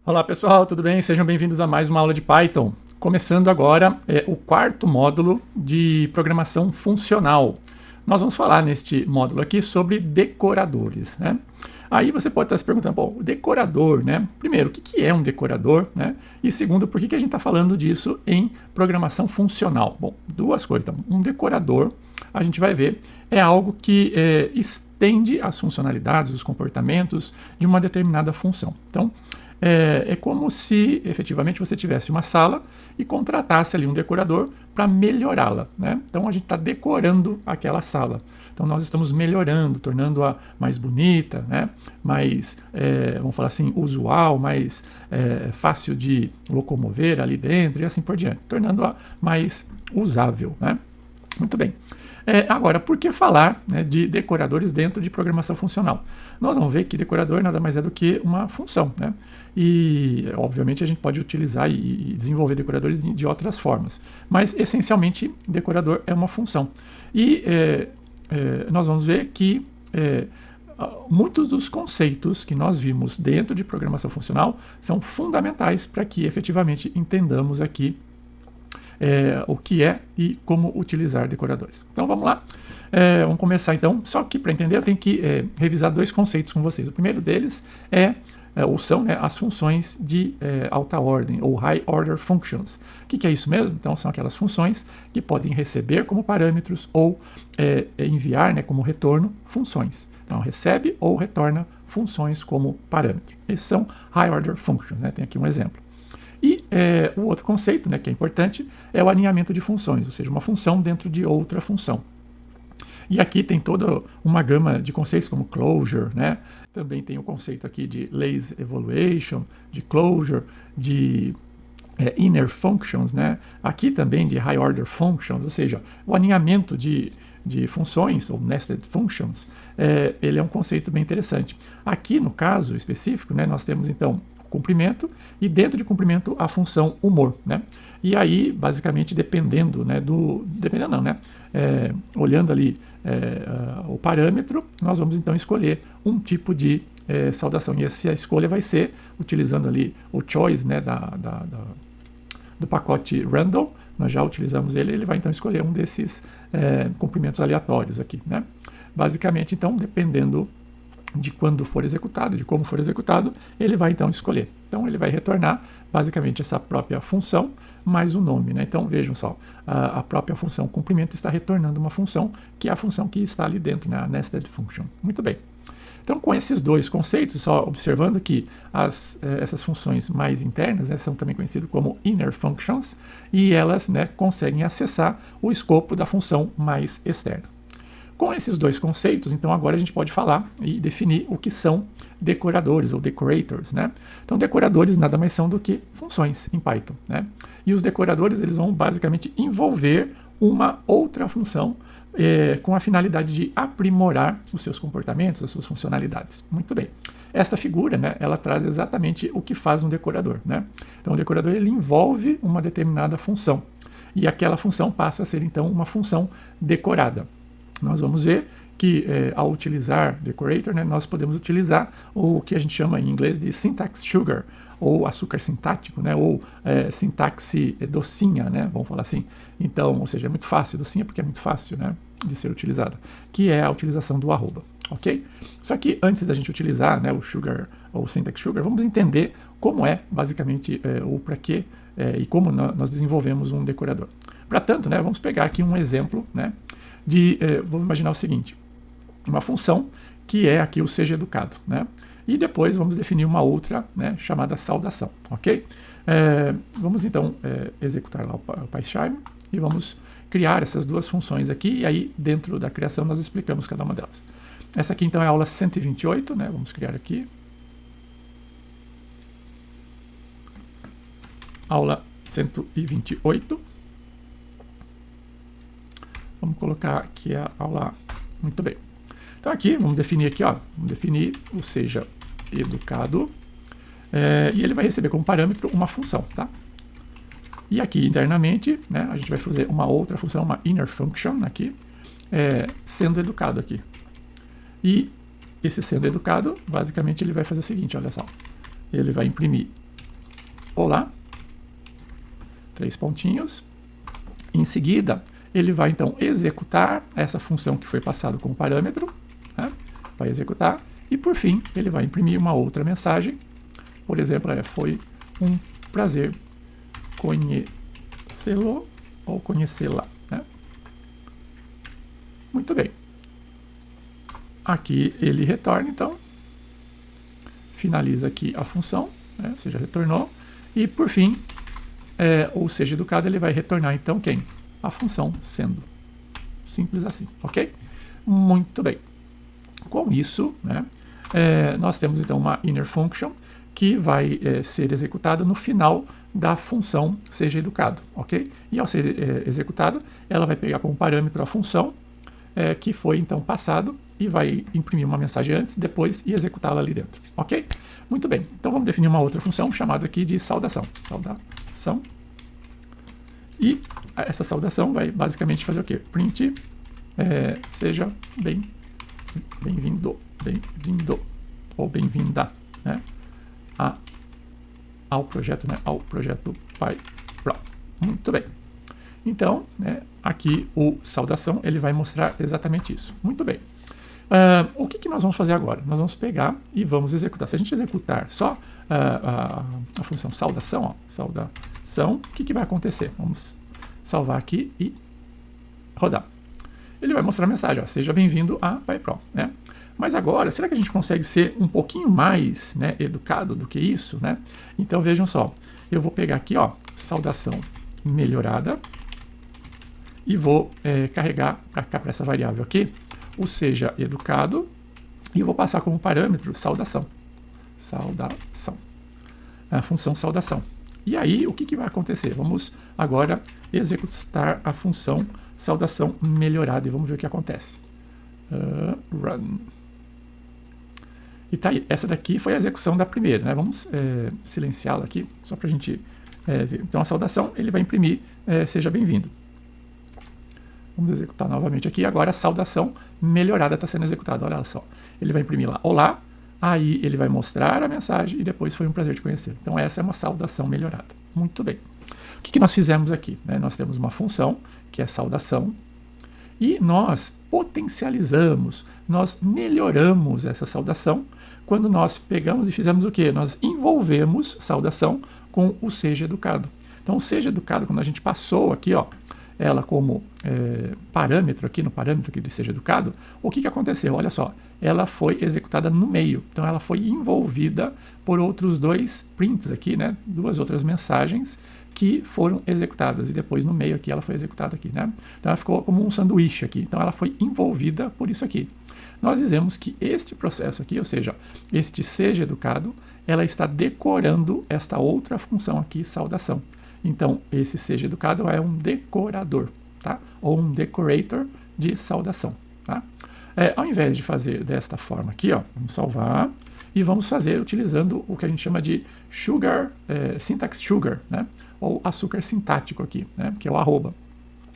Olá pessoal, tudo bem? Sejam bem-vindos a mais uma aula de Python. Começando agora o quarto módulo de programação funcional. Nós vamos falar neste módulo aqui sobre decoradores, né? Aí você pode estar se perguntando, bom, decorador, né? Primeiro, o que é um decorador, né? E segundo, por que a gente está falando disso em programação funcional? Bom, duas coisas. Então, um decorador, a gente vai ver, é algo que estende as funcionalidades, os comportamentos de uma determinada função. Então, é como se efetivamente você tivesse uma sala e contratasse ali um decorador para melhorá-la, né? Então a gente está decorando aquela sala. Então nós estamos melhorando, tornando-a mais bonita, né? Mais, vamos falar assim, usual, mais fácil de locomover ali dentro e assim por diante, tornando-a mais usável, né? Muito bem. Agora, por que falar, né, de decoradores dentro de programação funcional? Nós vamos ver que decorador nada mais é do que uma função, né? E, obviamente, a gente pode utilizar e desenvolver decoradores de outras formas. Mas, essencialmente, decorador é uma função. E nós vamos ver que muitos dos conceitos que nós vimos dentro de programação funcional são fundamentais para que, efetivamente, entendamos aqui o que é e como utilizar decoradores. Então vamos lá, vamos começar então. Só que para entender eu tenho que revisar dois conceitos com vocês. O primeiro deles ou são, né, as funções de alta ordem, ou high order functions. O que é isso mesmo? Então são aquelas funções que podem receber como parâmetros ou enviar, né, como retorno funções. Então recebe ou retorna funções como parâmetro. Esses são high order functions, né? Tem aqui um exemplo. E o outro conceito, né, que é importante, é o alinhamento de funções, ou seja, uma função dentro de outra função. E aqui tem toda uma gama de conceitos como closure, né? Também tem o conceito aqui de lazy evaluation, de closure, de inner functions, né? Aqui também de high order functions, ou seja, o alinhamento de funções, ou nested functions, ele é um conceito bem interessante. Aqui, no caso específico, né, nós temos então comprimento e dentro de comprimento a função humor, né? E aí, basicamente, dependendo, né, olhando ali o parâmetro, nós vamos então escolher um tipo de saudação. E essa escolha vai ser utilizando ali o choice, né, do pacote random. Nós já utilizamos ele vai então escolher um desses comprimentos aleatórios aqui, né? Basicamente, então, dependendo de quando for executado, de como for executado, ele vai então escolher. Então ele vai retornar basicamente essa própria função mais o nome, né? Então vejam só, a própria função comprimento está retornando uma função que é a função que está ali dentro, na nested function. Muito bem. Então com esses dois conceitos, só observando que essas funções mais internas, né, são também conhecidas como inner functions e elas, né, conseguem acessar o escopo da função mais externa. Com esses dois conceitos, então agora a gente pode falar e definir o que são decoradores ou decorators, né? Então decoradores nada mais são do que funções em Python, né? E os decoradores eles vão basicamente envolver uma outra função com a finalidade de aprimorar os seus comportamentos, as suas funcionalidades. Muito bem. Esta figura, né, ela traz exatamente o que faz um decorador, né? Então o decorador ele envolve uma determinada função e aquela função passa a ser então uma função decorada. Nós vamos ver que ao utilizar decorator, né, nós podemos utilizar o que a gente chama em inglês de syntax sugar, ou açúcar sintático, né, ou sintaxe docinha, né, vamos falar assim. Então, ou seja, é muito fácil, docinha porque é muito fácil, né, de ser utilizada, que é a utilização do arroba, ok? Só que antes da gente utilizar, né, o sugar ou syntax sugar, vamos entender como é basicamente ou para quê e como nós desenvolvemos um decorador. Para tanto, né, vamos pegar aqui um exemplo, né, vamos imaginar o seguinte, uma função que é aqui o seja educado, né? E depois vamos definir uma outra, né, chamada saudação, ok? Vamos então executar lá o PyCharm e vamos criar essas duas funções aqui e aí dentro da criação nós explicamos cada uma delas. Essa aqui então é a aula 128, né? Vamos criar aqui. Aula 128. Vamos colocar aqui a aula A. Muito bem. Então aqui, vamos definir aqui, ó, vamos definir o seja educado e ele vai receber como parâmetro uma função, tá? E aqui internamente, né, a gente vai fazer uma outra função, uma inner function aqui, sendo educado aqui. E esse sendo educado, basicamente ele vai fazer o seguinte, olha só, ele vai imprimir olá, 3 pontinhos. Em seguida, ele vai então executar essa função que foi passada como parâmetro, né? Vai executar, e por fim, ele vai imprimir uma outra mensagem. Por exemplo, foi um prazer conhecê-lo ou conhecê-la, né? Muito bem. Aqui ele retorna, então, finaliza aqui a função, né? Ou seja, retornou, e por fim, ou seja, educado, ele vai retornar então quem? A função sendo. Simples assim, ok? Muito bem. Com isso, né, nós temos então uma inner function que vai ser executada no final da função seja educado, ok? E ao ser executada, ela vai pegar como parâmetro a função que foi então passado e vai imprimir uma mensagem antes, depois e executá-la ali dentro, ok? Muito bem, então vamos definir uma outra função chamada aqui de saudação. Saudação. E essa saudação vai basicamente fazer o quê? Print, seja bem-vindo, ou bem-vinda, né? Ao projeto, né? Ao projeto PyPro. Muito bem. Então, né, aqui o saudação, ele vai mostrar exatamente isso. Muito bem. O que nós vamos fazer agora? Nós vamos pegar e vamos executar. Se a gente executar só a função saudação, ó, saudação, o que vai acontecer? Vamos salvar aqui e rodar. Ele vai mostrar a mensagem, ó, seja bem-vindo a PyPro, né? Mas agora, será que a gente consegue ser um pouquinho mais, né, educado do que isso, né? Então vejam só, eu vou pegar aqui, ó, saudação melhorada e vou carregar para cá, para essa variável aqui, o seja educado, e vou passar como parâmetro saudação. Saudação. A função saudação. E aí, o que vai acontecer? Vamos agora executar a função saudação melhorada e vamos ver o que acontece. Run. E tá aí, essa daqui foi a execução da primeira, né? Vamos silenciá-la aqui, só para a gente ver. Então a saudação, ele vai imprimir seja bem-vindo. Vamos executar novamente aqui, agora a saudação melhorada está sendo executada, olha só. Ele vai imprimir lá, olá, aí ele vai mostrar a mensagem e depois foi um prazer te conhecer. Então essa é uma saudação melhorada. Muito bem. O que nós fizemos aqui? Né? Nós temos uma função, que é saudação, e nós potencializamos, nós melhoramos essa saudação quando nós pegamos e fizemos o quê? Nós envolvemos saudação com o seja educado. Então o seja educado, quando a gente passou aqui, ó, ela como parâmetro aqui, no parâmetro que ele seja educado, o que aconteceu? Olha só, ela foi executada no meio, então ela foi envolvida por outros 2 prints aqui, né? 2 outras mensagens que foram executadas, e depois no meio aqui ela foi executada aqui, né? Então ela ficou como um sanduíche aqui, então ela foi envolvida por isso aqui. Nós dizemos que este processo aqui, ou seja, este seja educado, ela está decorando esta outra função aqui, saudação. Então, esse seja educado é um decorador, tá? Ou um decorator de saudação, tá? Ao invés de fazer desta forma aqui, ó, vamos salvar e vamos fazer utilizando o que a gente chama de sugar, syntax sugar, né? Ou açúcar sintático aqui, né? Que é o arroba.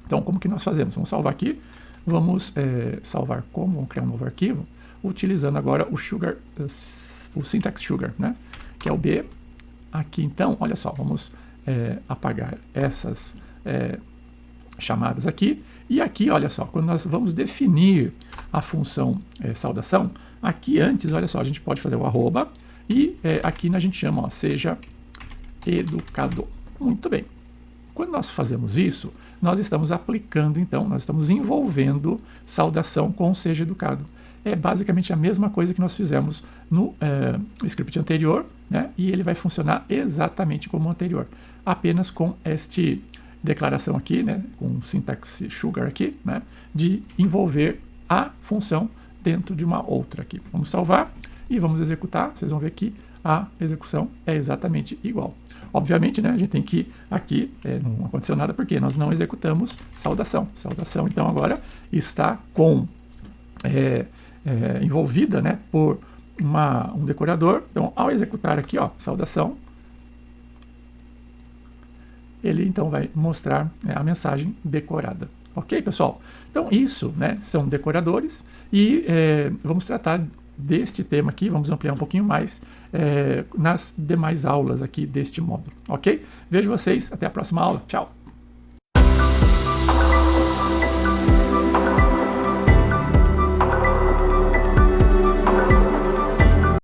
Então, como que nós fazemos? Vamos salvar aqui, vamos salvar como, vamos criar um novo arquivo, utilizando agora o sugar, o syntax sugar, né? Que é o B. Aqui, então, olha só, vamos apagar essas chamadas aqui. E aqui, olha só, quando nós vamos definir a função saudação, aqui antes, olha só, a gente pode fazer o arroba e aqui a gente chama, ó, seja educado. Muito bem. Quando nós fazemos isso, nós estamos aplicando, então, nós estamos envolvendo saudação com seja educado. É basicamente a mesma coisa que nós fizemos no script anterior, né? E ele vai funcionar exatamente como o anterior, apenas com esta declaração aqui, né? Com syntax sugar aqui, né? De envolver a função dentro de uma outra aqui. Vamos salvar e vamos executar. Vocês vão ver que a execução é exatamente igual. Obviamente, né, a gente tem que aqui, não aconteceu nada porque nós não executamos saudação. Saudação, então, agora está com envolvida, né, por um decorador. Então, ao executar aqui, ó, saudação, ele então vai mostrar a mensagem decorada. Ok, pessoal? Então, isso, né, são decoradores e vamos tratar deste tema aqui, vamos ampliar um pouquinho mais nas demais aulas aqui deste módulo, ok? Vejo vocês, até a próxima aula, tchau!